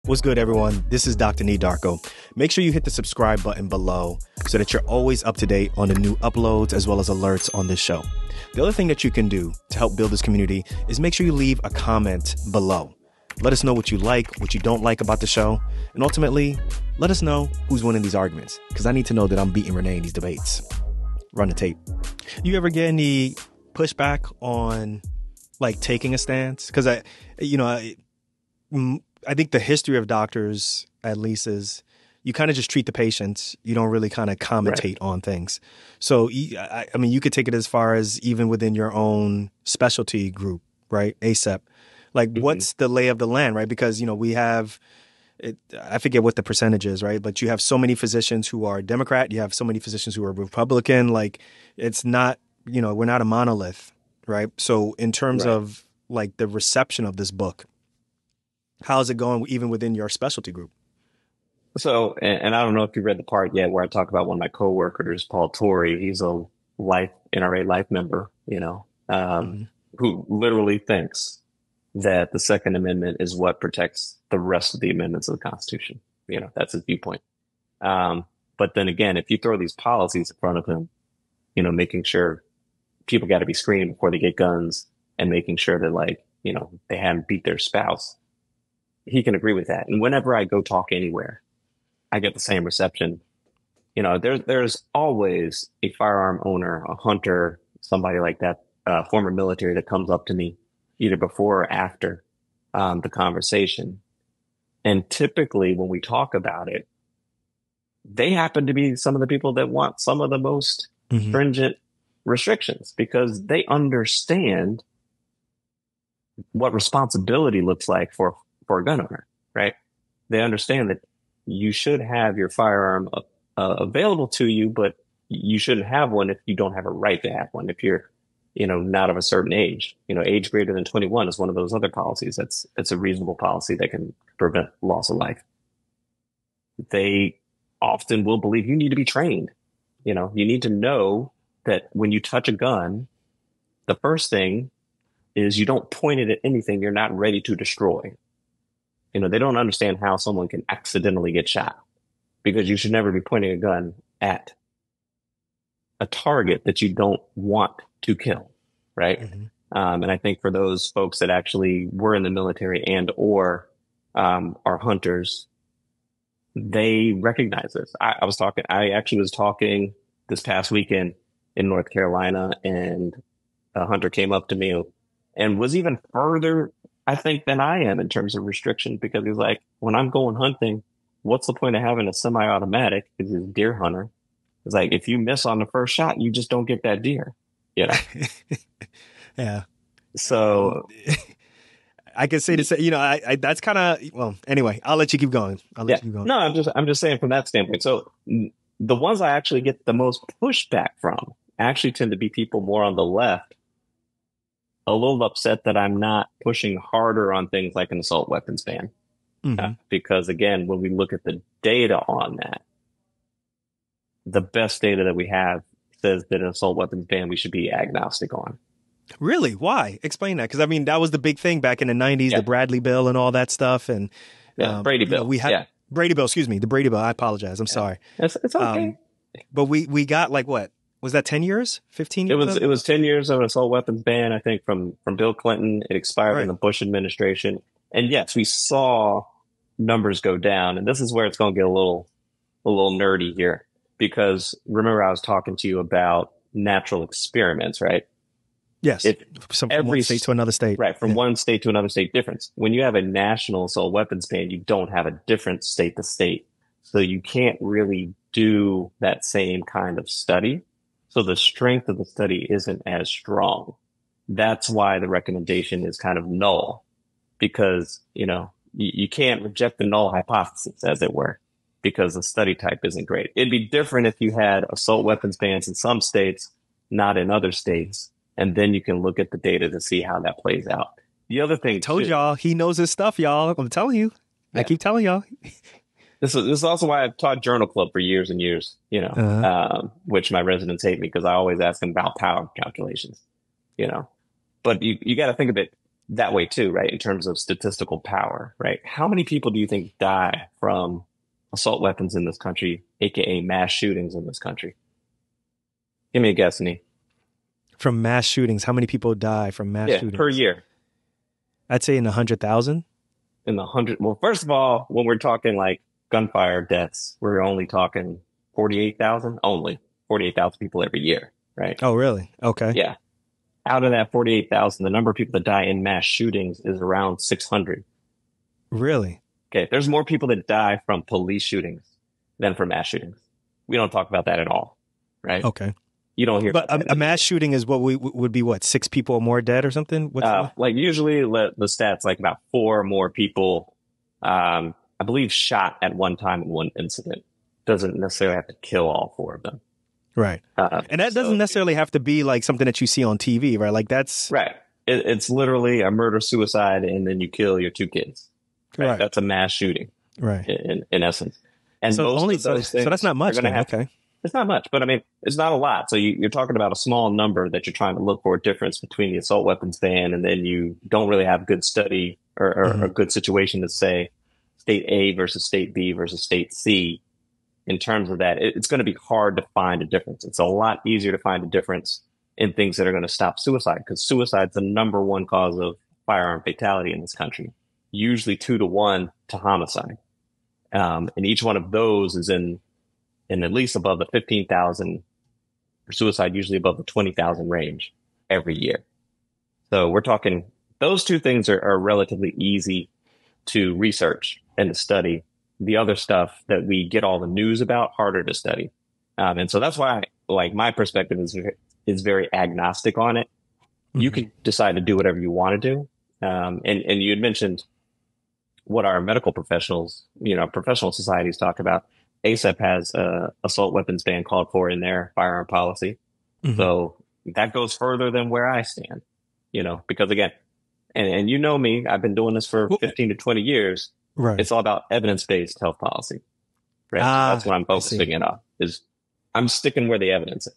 What's good, everyone? This is Dr. Nee Darko. Make sure you hit the subscribe button below so that you're always up to date on the new uploads as well as alerts on this show. The other thing that you can do to help build this community is make sure you leave a comment below. Let us know what you like, what you don't like about the show, and ultimately, let us know who's winning these arguments, because I need to know that I'm beating Renee in these debates. Run the tape. You ever get any pushback on, like, taking a stance? Because I think the history of doctors, at least, is you kind of just treat the patients. You don't really kind of commentate on things. So, I mean, you could take it as far as even within your own specialty group, right? ASEP. Like, what's the lay of the land, right? Because, we have, I forget what the percentage is, right? But you have so many physicians who are Democrat. You have so many physicians who are Republican. Like, it's not, we're not a monolith, right? So in terms of, like, the reception of this book, how's it going even within your specialty group? So, and I don't know if you read the part yet where I talk about one of my coworkers, Paul Torrey. He's a NRA life member, who literally thinks that the Second Amendment is what protects the rest of the amendments of the Constitution. That's his viewpoint. But then again, if you throw these policies in front of him, making sure people got to be screened before they get guns and making sure that they haven't beat their spouse, he can agree with that. And whenever I go talk anywhere, I get the same reception. There's always a firearm owner, a hunter, somebody like that, former military that comes up to me either before or after the conversation. And typically when we talk about it, they happen to be some of the people that want some of the most stringent restrictions because they understand what responsibility looks like for a gun owner, right? They understand that you should have your firearm available to you, but you shouldn't have one if you don't have a right to have one. If you're, not of a certain age, age greater than 21 is one of those other policies. That's a reasonable policy that can prevent loss of life. They often will believe you need to be trained. You need to know that when you touch a gun, the first thing is you don't point it at anything you're not ready to destroy. They don't understand how someone can accidentally get shot because you should never be pointing a gun at a target that you don't want to kill. Right. And I think for those folks that actually were in the military and or are hunters, they recognize this. I actually was talking this past weekend in North Carolina, and a hunter came up to me and was even further, I think, than I am in terms of restriction, because he's like, when I'm going hunting, what's the point of having a semi-automatic? Because he's a deer hunter. It's like, if you miss on the first shot, you just don't get that deer, Yeah. So I can say this, I that's kind of, well, anyway, I'll let you keep going. You keep going. No, I'm just saying from that standpoint. So the ones I actually get the most pushback from actually tend to be people more on the left, a little upset that I'm not pushing harder on things like an assault weapons ban. Because again, when we look at the data on that, the best data that we have says that an assault weapons ban we should be agnostic on. Really? Why? Explain that. Because I mean, that was the big thing back in the 90s, the Bradley bill and all that stuff. And Brady bill. Brady bill, excuse me. The Brady bill. I apologize. I'm sorry. It's okay. But we got like what? Was that 10 years? 15 years? It was 10 years of an assault weapons ban, I think, from Bill Clinton. It expired in the Bush administration. And yes, we saw numbers go down. And this is where it's going to get a little nerdy here. Because remember, I was talking to you about natural experiments, right? Yes. From one state to another state. Right. From one state to another state difference. When you have a national assault weapons ban, you don't have a different state to state. So you can't really do that same kind of study. So the strength of the study isn't as strong. That's why the recommendation is kind of null, because, you can't reject the null hypothesis, as it were, because the study type isn't great. It'd be different if you had assault weapons bans in some states, not in other states. And then you can look at the data to see how that plays out. The other thing, told y'all, he knows his stuff, y'all. I'm telling you. I keep telling y'all. This is also why I've taught Journal Club for years and years, which my residents hate me because I always ask them about power calculations, But you got to think of it. that way too, right? In terms of statistical power, right? How many people do you think die from assault weapons in this country, aka mass shootings in this country? Give me a guess, Nee. From mass shootings, how many people die from mass Yeah, per shootings? year. I'd say in 100,000. In the hundred. Well, first of all, when we're talking like gunfire deaths, we're only talking 48,000, only 48,000 people every year, right? Oh, really? Okay. Yeah. Out of that 48,000, the number of people that die in mass shootings is around 600. Really? Okay. There's more people that die from police shootings than from mass shootings. We don't talk about that at all, right? Okay. You don't hear But about that in a the mass news. shooting is what we would be what, six people or more dead or something? Like usually the stats like about four more people, I believe shot at one time in one incident. Doesn't necessarily have to kill all four of them. Right. And that doesn't So necessarily have to be like something that you see on TV, right? Like that's right. It's literally a murder suicide and then you kill your two kids. Right. right. That's a mass shooting Right. in essence. And So most only of those so things that's not much are going then. to have, Okay. it's not much, but I mean, it's not a lot. So you're talking about a small number that you're trying to look for a difference between the assault weapons ban, and then you don't really have good study or a Hmm. good situation to say state A versus state B versus state C. In terms of that, it's going to be hard to find a difference. It's a lot easier to find a difference in things that are going to stop suicide, because suicide's the number one cause of firearm fatality in this country, usually 2 to 1 to homicide. And each one of those is in at least above the 15,000, for suicide, usually above the 20,000 range every year. So we're talking, those two things are relatively easy to research and to study. The other stuff that we get all the news about, harder to study. And so that's why, like, my perspective is very agnostic on it. You Hmm. can decide to do whatever you want to do. And you had mentioned what our medical professionals, professional societies talk about. ASAP has a assault weapons ban called for in their firearm policy. Hmm. So that goes further than where I stand, because again, and you know me, I've been doing this for Well, 15 to 20 years. right. It's all about evidence-based health policy, right? So that's Ah, what I'm I see. focusing in on, is I'm sticking where the evidence is.